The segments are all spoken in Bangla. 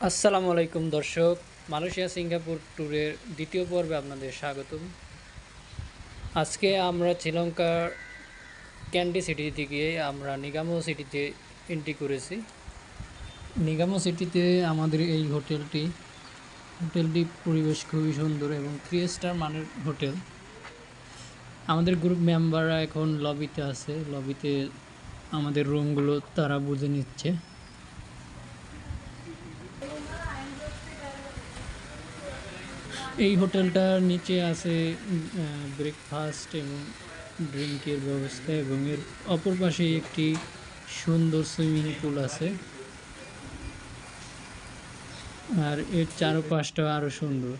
আসসালামু আলাইকুম দর্শক, মালয়েশিয়া সিঙ্গাপুর ট্যুরের দ্বিতীয় পর্বে আপনাদের স্বাগতম। আজকে আমরা শ্রীলঙ্কার ক্যান্ডি সিটি থেকে আমরা নিগামো সিটিতে এন্ট্রি করেছি। নিগামো সিটিতে আমাদের এই হোটেলটি পরিবেশ খুবই সুন্দর এবং 3 স্টার মানের হোটেল। আমাদের গ্রুপ মেম্বাররা এখন লবিতে আছে, লবিতে আমাদের রুমগুলো তারা বুঝে নিচ্ছে। এই হোটেলটার নিচে আছে ব্রেকফাস্ট এবং ড্রিঙ্কের ব্যবস্থা, এবং এর অপর পাশে একটি সুন্দর সুইমিং পুল আছে, আর এর চারপাশটা আরো সুন্দর।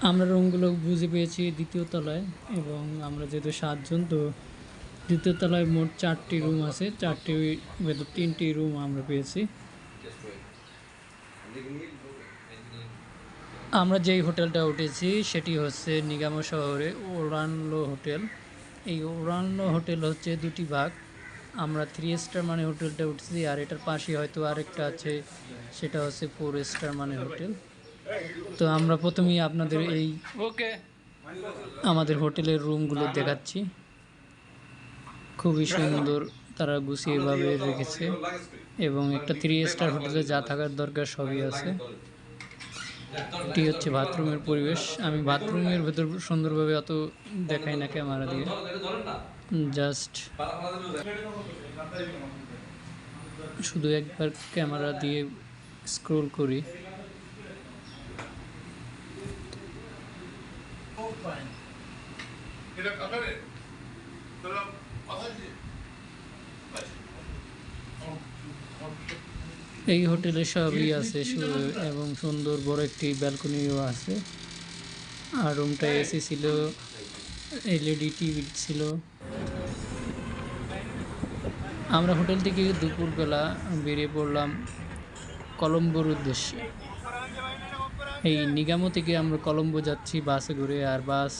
আমরা রুমগুলো বুঝে পেয়েছি দ্বিতীয় তলায়, এবং আমরা যেহেতু 7 জন, তো দ্বিতীয় তলায় মোট 4টি রুম আছে, 4টির ভেতর 3টি রুম আমরা পেয়েছি। আমরা যেই হোটেলটা উঠেছি সেটি হচ্ছে নিগামো শহরে ওরানলো হোটেল। এই ওরানলো হোটেল হচ্ছে দুটি ভাগ। আমরা 3 স্টার মানে হোটেলটা উঠেছি, আর এটার পাশে হয়তো আরেকটা আছে, সেটা হচ্ছে 4 স্টার মানে হোটেল। তো আমরা প্রথমেই আপনাদের আমাদের হোটেলের রুমগুলো দেখাচ্ছি। খুবই সুন্দর, তারা গুছিয়েভাবে রেখেছে, এবং একটা 3 স্টার হোটেলে যা থাকার দরকার সবই আছে। এটি হচ্ছে বাথরুমের পরিবেশ। আমি বাথরুমের ভেতর সুন্দরভাবে অত দেখাই না ক্যামেরা দিয়ে, জাস্ট শুধু একবার ক্যামেরা দিয়ে স্ক্রোল করি। এই হোটেলে সবই আছে, এবং সুন্দর বড় একটি ব্যালকনিও আছে। আর রুমটা এসি ছিল, এলইডি টিভি ছিল। আমরা হোটেল থেকে দুপুরবেলা বেরিয়ে পড়লাম কলম্বোর উদ্দেশ্যে। এই নিগামো থেকে আমরা কলম্বো যাচ্ছি বাসে করে, আর বাস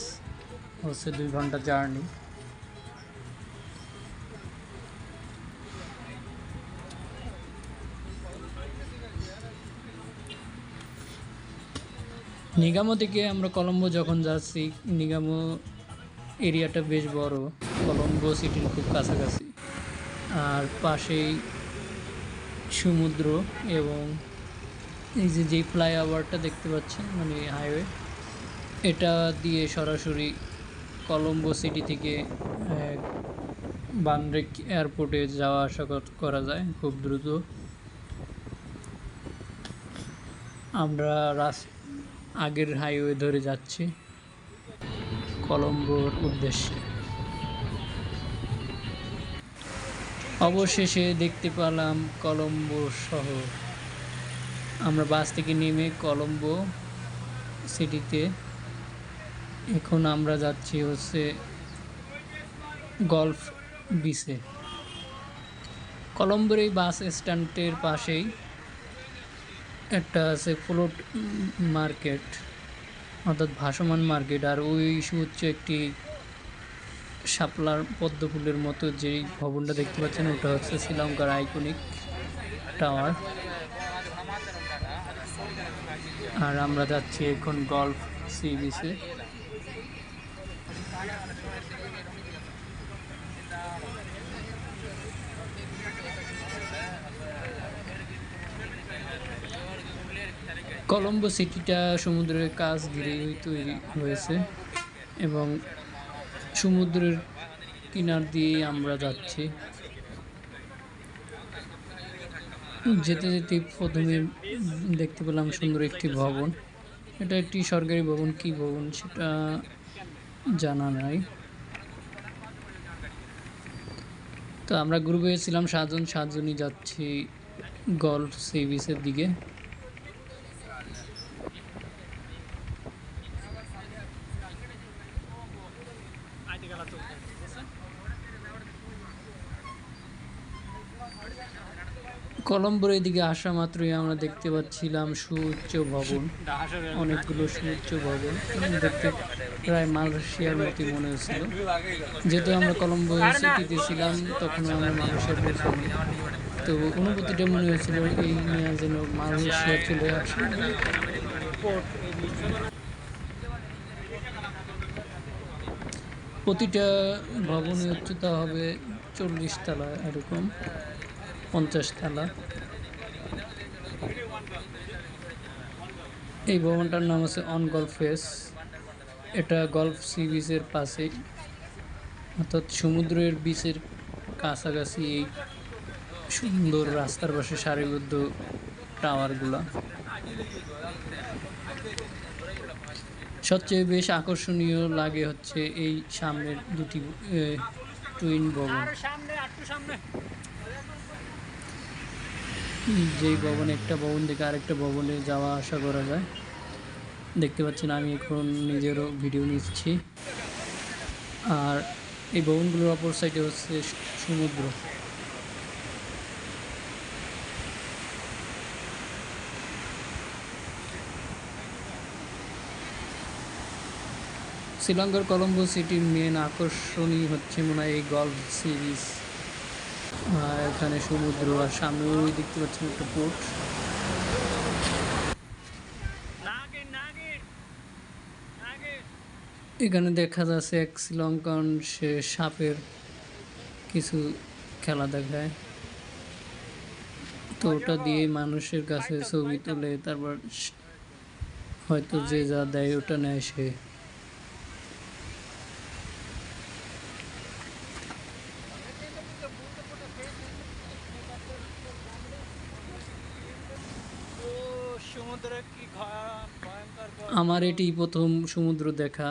হচ্ছে 2 ঘন্টা জার্নি। নিগামো থেকে আমরা কলম্বো যখন যাচ্ছি, নিগামো এরিয়াটা বেশ বড়, কলম্বো সিটির খুব কাছাকাছি, আর পাশেই সমুদ্র, এবং এই যে ফ্লাইওভারটা দেখতে পাচ্ছেন মানে হাইওয়ে, এটা দিয়ে সরাসরি কলম্বো সিটি থেকে বানরেক এয়ারপোর্টে যাওয়া আসা করা যায় খুব দ্রুত। আমরা আগের হাইওয়ে ধরে যাচ্ছি কলম্বোর উদ্দেশ্যে। অবশেষে দেখতে পেলাম কলম্বো শহর। আমরা বাস থেকে নেমে কলম্বো সিটিতে, এখন আমরা যাচ্ছি হচ্ছে গলফ বিচে। কলম্বোর এই বাস স্ট্যান্ডের পাশেই একটা আছে ফ্লোট মার্কেট, অর্থাৎ ভাসমান মার্কেট, আর ওই হচ্ছে একটি শাপলার পদ্ম ফুলের মতো যেই ভবনটা দেখতে পাচ্ছেন, ওটা হচ্ছে শ্রীলঙ্কার আইকনিক টাওয়ার। আর আমরা যাচ্ছি এখন গলফ সি বিচে। কলম্বো সিটিটা সমুদ্রের কাছ ঘিরেই তৈরি হয়েছে, এবং সমুদ্রের কিনার দিয়েই আমরা যাচ্ছি। যেতে যেতে প্রথমে দেখতে পেলাম সুন্দর একটি ভবন। এটা একটি সরকারি ভবন, কি ভবন সেটা জানা নাই। তো আমরা গ্রুপে ছিলাম 7 জন, 7 জনই যাচ্ছি গলফ সি বিচের দিকে। কলম্বোর এদিকে আসা মাত্রই আমরা দেখতে পাচ্ছিলাম সুউচ্চ ভবন, অনেকগুলো সুউচ্চ ভবন দেখতে প্রায় মালয়েশিয়ার মতোই মনে হচ্ছিল। যেহেতু আমরা কলম্বো সিটিতে ছিলাম তখনও আমরা মালয়েশিয়া পৌঁছাইনি, তো অনুভূতিটা মনে হয়েছিল এই নিয়ে যেন মালয়েশিয়া চলে আসে। প্রতিটা ভবনের উচ্চতা হবে 40 তলা, এরকম 50 তলা। এই ভবনটার নাম হচ্ছে অন গলফ ফেস। এটা গলফ সি বিচের পাশে, অর্থাৎ সমুদ্রের বিচের কাছাকাছি এই সুন্দর রাস্তার পাশে সারিবদ্ধ টাওয়ারগুলা। সবচেয়ে বেশ আকর্ষণীয় লাগে হচ্ছে এই সামনের দুটি টুইন ভবন, যেই ভবনে একটা ভবন থেকে আরেকটা ভবনে যাওয়া আসা করা যায়। দেখতে পাচ্ছেন আমি এখন নিজেরও ভিডিও নিচ্ছি। আর এই ভবনগুলোর অপর সাইডে হচ্ছে সমুদ্র। শ্রীলঙ্কার কলম্বো সিটির মেন আকর্ষণই হচ্ছে মনে হয় এই গলফ সি বিচ। এখানে সমুদ্র, আর সামনে ওই দেখতে পাচ্ছেন একটা পোর্ট। এখানে দেখা যাচ্ছে এক শ্রীলঙ্কান সে সাপের কিছু খেলা দেখায়, তো ওটা দিয়ে মানুষের কাছে ছবি তুলে তারপর হয়তো যে যা দেয় ওটা নেয় সে। আমার এটি প্রথম সমুদ্র দেখা।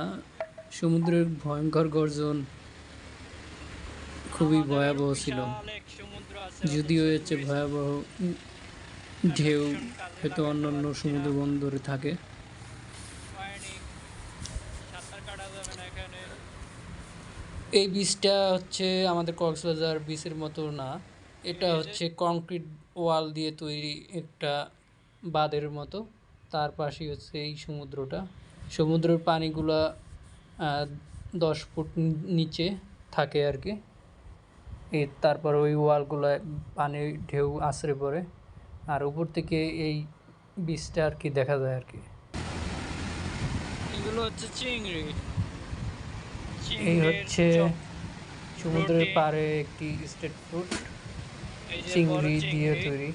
সমুদ্রের ভয়ঙ্কর গর্জন খুবই ভয়াবহ ছিল, যদিও এর চেয়ে ভয়াবহ ঢেউ হয়তো অন্যান্য সমুদ্র বন্দরে থাকে। এই বীজটা হচ্ছে আমাদের কক্সবাজার বীচের মতো না, এটা হচ্ছে কংক্রিট ওয়াল দিয়ে তৈরি একটা বাঁধের মতো। তার পাশেই হচ্ছে এই সমুদ্রটা। সমুদ্রের পানিগুলা 10 ফুট নিচে থাকে আর কি। তারপর ওই ওয়ালগুলা পানির ঢেউ আছড়ে পড়ে, আর উপর থেকে এই বীজটা আর কি দেখা যায় আর কি। এগুলো হচ্ছে চিংড়ি। এই হচ্ছে সমুদ্রের পাড়ে একটি স্ট্রিট ফুড, চিংড়ি দিয়ে তৈরি।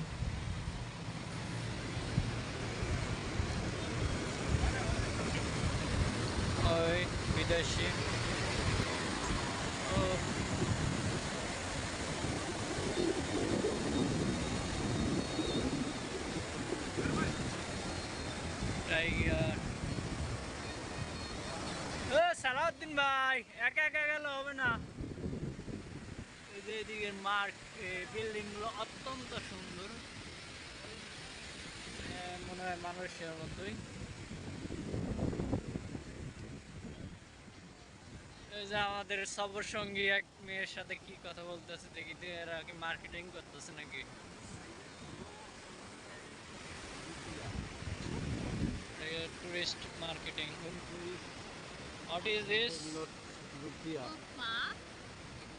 বিদেশি টাইগার। সালাউদ্দিন ভাই একা একা গেলে হবে না। এই যে এদিকে মার্ক বিল্ডিং গুলো অত্যন্ত সুন্দর, মনে হয় মানুষের মতোই। এই যে আমাদের সফর সঙ্গী এক মেয়ের সাথে কি কথা বলতেছে দেখি, এরা কি মার্কেটিং করতেছে নাকি? Tourist marketing. What is this? Upma.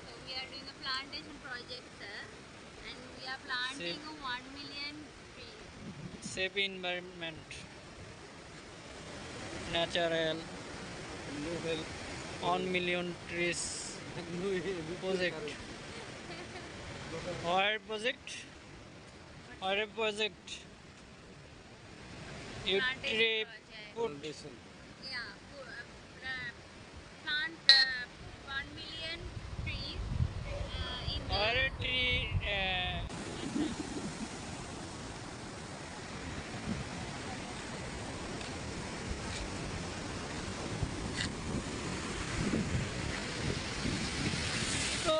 So we are doing a plantation project, sir, and we are planting 1 million trees. Safe environment, natural, 1 million trees project. Where project? Where project? You trip put. Yeah, plant 1 million trees in the. Where a tree? তো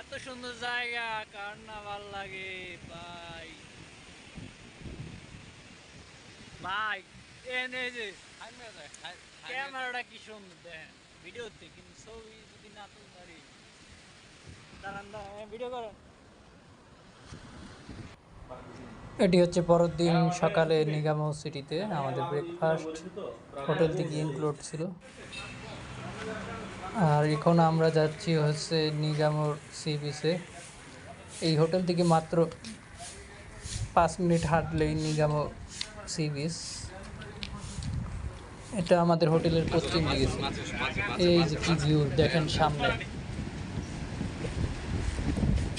এত সুন্দর জায়গা, কার না ভাল লাগে ভাই। ভাই এনে যে ক্যামেরাটা কি সুন্দর দেখেন ভিডিওতে, কিন্তু ছবি যদি না তুলতে পারি। দাঁড়ান দাঁড়ান ভিডিও করেন। এটি হচ্ছে পরের দিন সকালে নিগামো সিটিতে আমাদের ব্রেকফাস্ট হোটেল থেকে ইনক্লুড ছিল। আর এখন আমরা যাচ্ছি হচ্ছে নিগামোর সি বিচে। এই হোটেল থেকে মাত্র 5 মিনিট হাঁটলেই নিগামো সি বিচ। এটা আমাদের হোটেলের পশ্চিম দিকে ছিল। এই যে কি ভিউ দেখেন, সামনে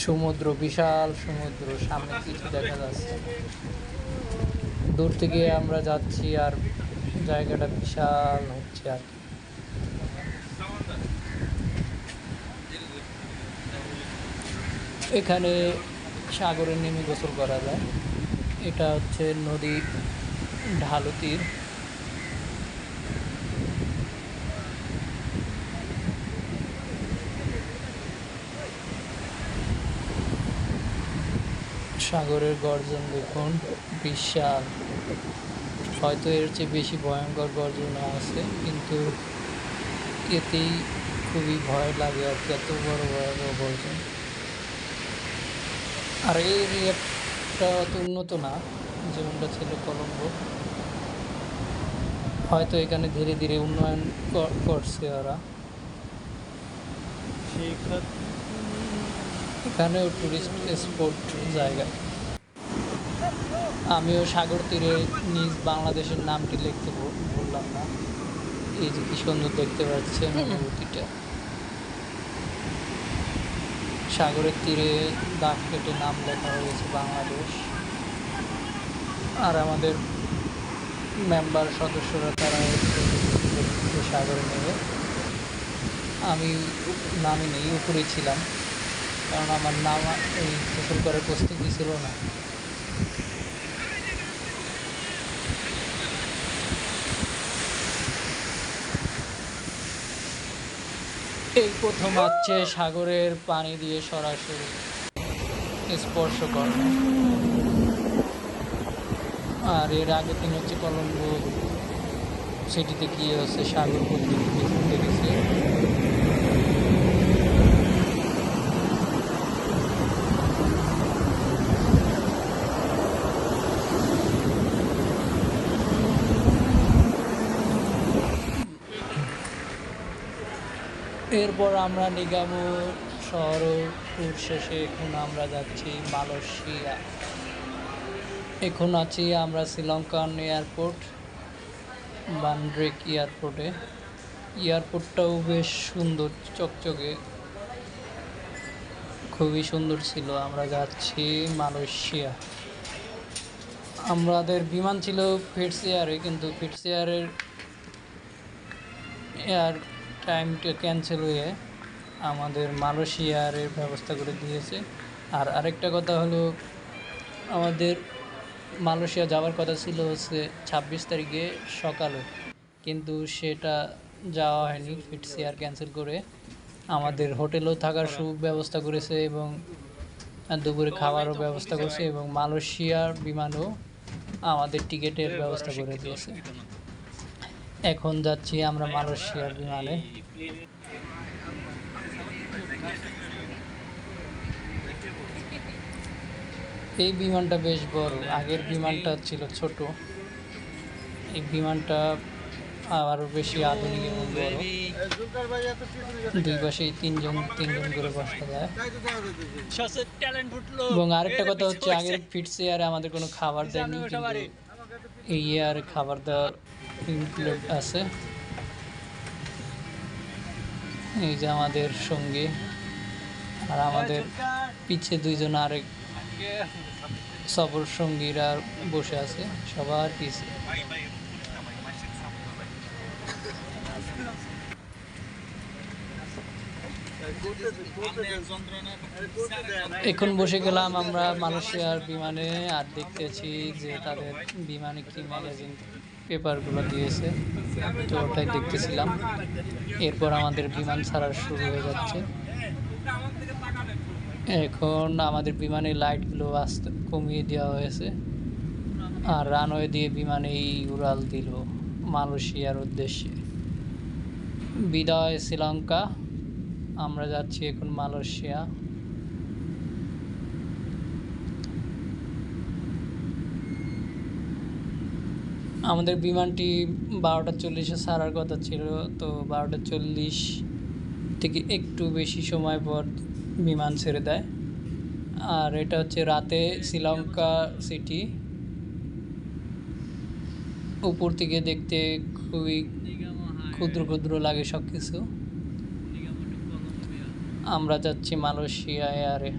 সমুদ্র, বিশাল সমুদ্র, সামনে কিছু দেখা যাচ্ছে। দূর থেকে আমরা যাচ্ছি আর জায়গাটা বিশাল হচ্ছে আর কি। এখানে সাগরে নেমে গোসল করা যায়। এটা হচ্ছে নদী ঢালু তীর। সাগরের গর্জন দেখুন, বিশাল। হয়তো এর চেয়ে বেশি ভয়ঙ্কর গর্জনও আছে, কিন্তু এতেই খুবই ভয় লাগে আর কি, এত বড় ভয়াবহ গর্জন। আর এই এরিয়াটা অত উন্নত না যেমনটা ছিল কলম্বো। হয়তো এখানে ধীরে ধীরে উন্নয়ন করছে ওরা। এখানেও টুরিস্ট স্পট জায়গা। আমিও সাগর তীরে নিজ বাংলাদেশের নামটি লিখতে বললাম না। এই যে কি সুন্দর দেখতে পাচ্ছেন অনুভূতিটা। সাগরের তীরে দাগ কেটে নাম লেখা হয়েছে বাংলাদেশ। আর আমাদের মেম্বার সদস্যরা তারা সাগরে নেবে। আমি নামি নেই, উপরে ছিলাম, কারণ আমার নাম এই গোসল করার প্রস্তুতি ছিল না। এই প্রথম হচ্ছে সাগরের পানি দিয়ে সরাসরি স্পর্শ করা। আর এর আগে দিন হচ্ছে কলম্বো সিটিতে গিয়ে হচ্ছে সাগর দেখতে গেছি। এরপর আমরা নিগামো শহর ট্যুর শেষে এখন আমরা যাচ্ছি মালয়েশিয়া। এখন আছি আমরা শ্রীলঙ্কান এয়ারপোর্ট, বান্দ্রেক এয়ারপোর্টে। এয়ারপোর্টটাও বেশ সুন্দর, চকচকে, খুবই সুন্দর ছিল। আমরা যাচ্ছি মালয়েশিয়া। আমাদের বিমান ছিল ফিটস এয়ারে, কিন্তু ফিটস এয়ারের এয়ার টাইমটা ক্যান্সেল হয়ে আমাদের মালয়েশিয়ারের ব্যবস্থা করে দিয়েছে। আর আরেকটা কথা হলো, আমাদের মালয়েশিয়া যাওয়ার কথা ছিল হচ্ছে 26 তারিখে সকালে, কিন্তু সেটা যাওয়া হয়নি। ফিটস এয়ার ক্যান্সেল করে আমাদের হোটেলেও থাকার সুব্যবস্থা করেছে এবং দুপুরে খাওয়ারও ব্যবস্থা করেছে, এবং মালয়েশিয়ার বিমানও আমাদের টিকিটের ব্যবস্থা করে দিয়েছে। এখন যাচ্ছি আমরা মালয়েশিয়ার বিমানে। এই বিমানটা বেশ বড়, আগের বিমানটা ছিল ছোট। এই বিমানটা আরও বেশি আধুনিক এবং বড়। দুই পাশে তিনজন করে বসা যায়। এবং আরেকটা কথা হচ্ছে, আগের ফিটস এয়ারে আমাদের কোনো খাবার দেয়নি, কিন্তু এই ইয়ারে খাবার দেওয়ার ইনক্লুড আছে। এই যে আমাদের সঙ্গী, আর আমাদের পিছে দুইজন আরেক সফর সঙ্গীরা বসে আছে সবার পিছে। এখন বসে গেলাম আমরা মালয়েশিয়ার বিমানে, আর দেখতেছি যে তাদের বিমানে কি ম্যাগাজিন পেপারগুলো দিয়েছে, তো ওটাই দেখতেছিলাম। এরপর আমাদের বিমান ছাড়া শুরু হয়ে যাচ্ছে। এখন আমাদের বিমানের লাইটগুলো আস্তে কমিয়ে দেওয়া হয়েছে, আর রানওয়ে দিয়ে বিমানেই উড়াল দিল মালয়েশিয়ার উদ্দেশ্যে। বিদায় শ্রীলঙ্কা, আমরা যাচ্ছি এখন মালয়েশিয়া। আমাদের বিমানটি 12:40-এ ছাড়ার কথা ছিল, তো 12:40 থেকে একটু বেশি সময় পর বিমান ছেড়ে দেয়। আর এটা হচ্ছে রাতে শ্রীলঙ্কা সিটি, উপর থেকে দেখতে খুবই ক্ষুদ্র ক্ষুদ্র লাগে সব কিছু। আমরা যাচ্ছি মালয়েশিয়া এয়ারে।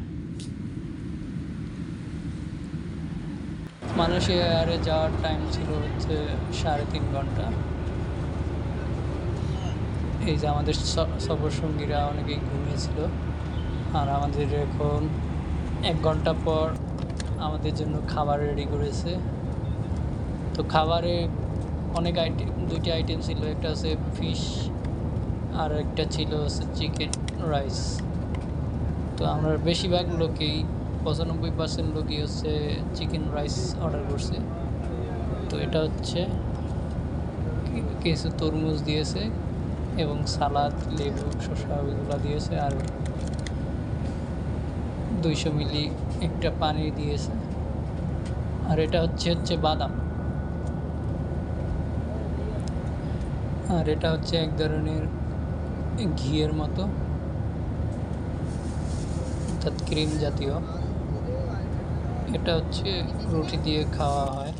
মালয়েশিয়া এয়ারে যাওয়ার টাইম ছিল হচ্ছে 3.5 ঘন্টা। এই যে আমাদের সফর সঙ্গীরা অনেকেই ঘুমিয়েছিল, আর আমাদের এখন 1 ঘন্টা পর আমাদের জন্য খাবার রেডি করেছে। তো খাবারে অনেক আইটেম, 2টি আইটেম ছিল, একটা হচ্ছে ফিশ আর একটা ছিল হচ্ছে চিকেন রাইস। তো আমরা বেশিরভাগ লোকেই 95% লোকই হচ্ছে চিকেন রাইস অর্ডার করছে। তো এটা হচ্ছে কিছু তরমুজ দিয়েছে এবং সালাদ, লেবু, শসা ওইগুলো দিয়েছে, আর 200 মিলি একটা পানি দিয়েছে। আর এটা হচ্ছে বাদাম। আর এটা হচ্ছে এক ধরনের ঘিয়ের মতো, অর্থাৎ ক্রিম জাতীয়। এটা হচ্ছে রুটি দিয়ে খাওয়া হয়।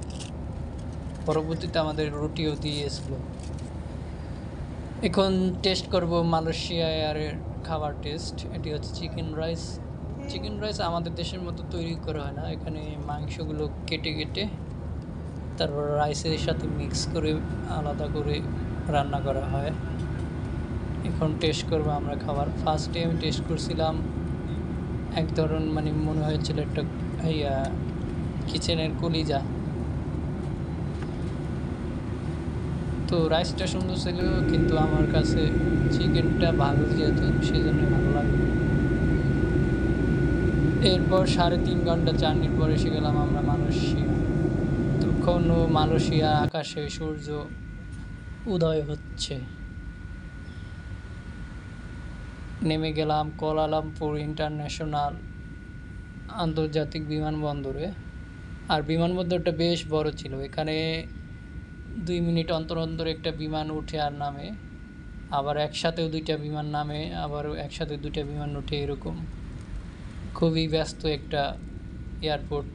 পরবর্তীতে আমাদের রুটিও দিয়েছিল। এখন টেস্ট করব মালয়েশিয়া এয়ারের খাবার টেস্ট। এটি হচ্ছে চিকেন রাইস। চিকেন রাইস আমাদের দেশের মতো তৈরি করা হয় না, এখানে মাংসগুলো কেটে কেটে তারপর রাইসের সাথে মিক্স করে আলাদা করে রান্না করা হয়। এখন টেস্ট করবো আমরা খাবার। ফার্স্টে আমি টেস্ট করছিলাম এক ধরনের, মানে মনে হয়েছিল একটা কিচেনের কলিজা। তো রাইসটা সুন্দর ছিল, কিন্তু আমার কাছে চিকেনটা ভালো যেহেতু সেজন্য ভালো লাগে। এরপর 3.5 ঘন্টা জার্নির পর এসে গেলাম আমরা মালয়েশিয়া। তখনও মালয়েশিয়া আকাশে সূর্য উদয় হচ্ছে। নেমে গেলাম কুয়ালালামপুর ইন্টারন্যাশনাল আন্তর্জাতিক বিমানবন্দরে। আর বিমানবন্দরটা বেশ বড় ছিল, এখানে 2 মিনিট অন্তর অন্তর একটা বিমান উঠে আর নামে, আবার একসাথেও 2টা বিমান নামে, আবার একসাথে 2টা বিমান উঠে, এরকম খুবই ব্যস্ত একটা এয়ারপোর্ট।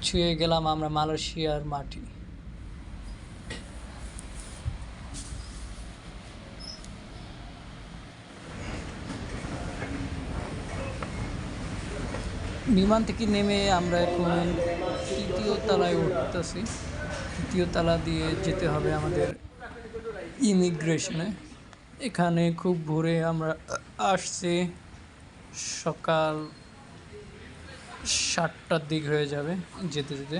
ছুঁয়ে গেলাম আমরা মালয়েশিয়ার মাটি। বিমান থেকে নেমে আমরা এখন 3য় তলায় উঠতেছি। 3য় তলা দিয়ে যেতে হবে আমাদের ইমিগ্রেশনে। এখানে খুব ভোরে আমরা আসছি, সকাল 7টার দিক হয়ে যাবে যেতে যেতে।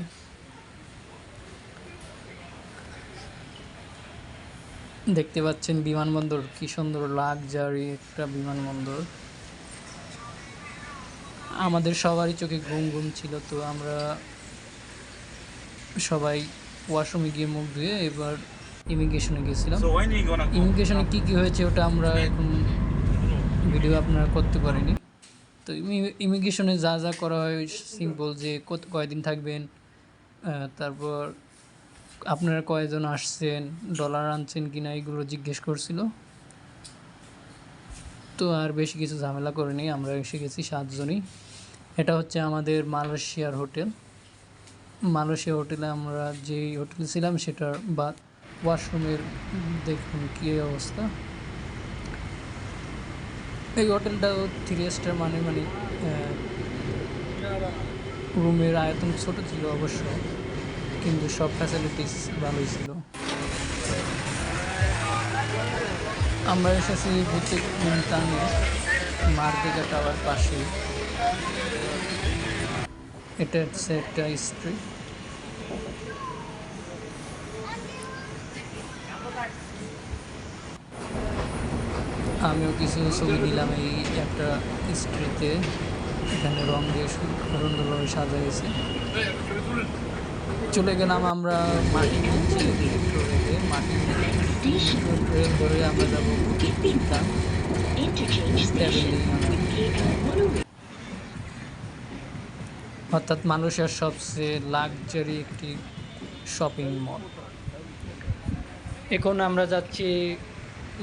দেখতে পাচ্ছেন বিমানবন্দর কি সুন্দর লাক্সারি একটা বিমানবন্দর। আমাদের সবারই চোখে ঘুম ঘুম ছিল, তো আমরা সবাই ওয়াশরুমে গিয়ে মুখ ধুয়ে এবার ইমিগ্রেশনে গেছিলাম। ইমিগ্রেশনে কী কী হয়েছে ওটা আমরা এখন ভিডিও আপনারা করতে পারিনি। তো ইমিগ্রেশনে যা যা করা হয় সিম্পল, যে কয়দিন থাকবেন, তারপর আপনারা কয়জন আসছেন, ডলার আনছেন কিনা, এগুলো জিজ্ঞেস করছিল। তো আর বেশি কিছু ঝামেলা করিনি, আমরা এসে গেছি 7 জনই। এটা হচ্ছে আমাদের মালয়েশিয়ার হোটেল। মালয়েশিয়া হোটেলে আমরা যেই হোটেলে ছিলাম সেটার বা ওয়াশরুমের দেখুন কী অবস্থা। এই হোটেলটাও 3 স্টার, মানে রুমের আয়তন ছোট ছিল অবশ্য, কিন্তু সব ফ্যাসিলিটিস ভালোই ছিল। আমরা এসেছি বুটিক বিনতানে, মার্কেটা টাওয়ার পাশে। এটা হচ্ছে একটা স্ট্রিট। আমিও কিছু ছবি দিলাম এই একটা স্ট্রিটে, এখানে রং দিয়ে সুন্দরভাবে সাজাইছে। চলে গেলাম আমরা মাটির নিচে মাটির ট্রেন ধরে আমরা যাবো অর্থাৎ মানুষের সবচেয়ে লাক্সারি একটি শপিং মল। এখন আমরা যাচ্ছি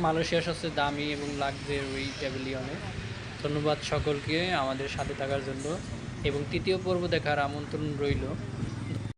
মালয়েশিয়ার সবচেয়ে দামি এবং লাক্সারি প্যাভিলিয়নে। ধন্যবাদ সকলকে আমাদের সাথে থাকার জন্য এবং তৃতীয় পর্ব দেখার আমন্ত্রণ রইল।